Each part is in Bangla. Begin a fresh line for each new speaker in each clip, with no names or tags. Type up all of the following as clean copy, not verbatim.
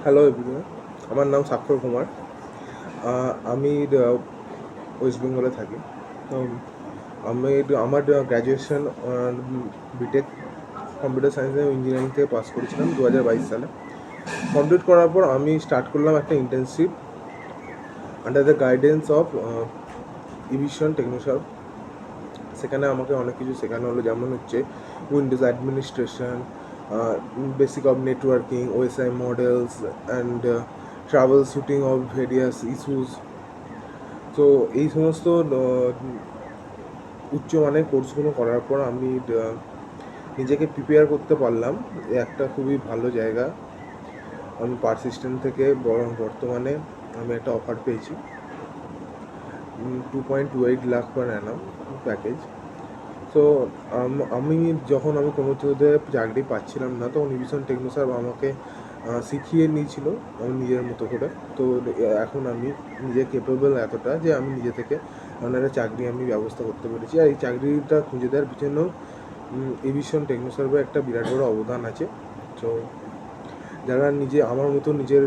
হ্যালো এভরিওয়ান, আমার নাম স্বাক্ষর কুমার। আমি ওয়েস্ট বেঙ্গলে থাকি। তো আমি আমার graduation B Tech computer science and engineering থেকে পাস করেছিলাম 2022 সালে। কমপ্লিট করার পর আমি স্টার্ট করলাম একটা internship under the guidance of Evision Technoser. সেখানে আমাকে অনেক কিছু শেখানো হলো, যেমন হচ্ছে Windows administration, basic of networking, OSI models and travel shooting of various issues. তো এই সমস্ত উচ্চমানের কোর্সগুলো করার পর আমি নিজেকে প্রিপেয়ার করতে পারলাম। একটা খুবই ভালো জায়গা। আমি পারসিস্টেন্ট থেকে বর্তমানে আমি একটা অফার পেয়েছি 2.28 লাখ পার অ্যানাম প্যাকেজ। তো আমি যখন কোনো কিছুতে চাকরি পাচ্ছিলাম না, তখন ইভিশন টেকনোসার আমাকে শিখিয়ে নিয়েছিল আমি নিজের মতো করে। তো এখন আমি নিজে কেপেবল এতটা যে আমি নিজে থেকে একটা চাকরি আমি ব্যবস্থা করতে পেরেছি। আর এই চাকরিটা খুঁজে দেওয়ার পিছনেও এভিশন টেকনোসার্ভের একটা বিরাট বড় অবদান আছে। তো যারা আমার মতো নিজের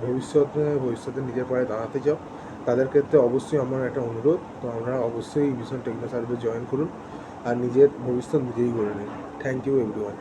ভবিষ্যতে নিজের পায়ে দাঁড়াতে চাও, তাদের ক্ষেত্রে অবশ্যই আমার একটা অনুরোধ, তো আমরা অবশ্যই এভিশন টেকনোসার্ভে জয়েন করুন আর নিজের ভবিষ্যৎ নিজেই গড়ে নিন। Thank you everyone.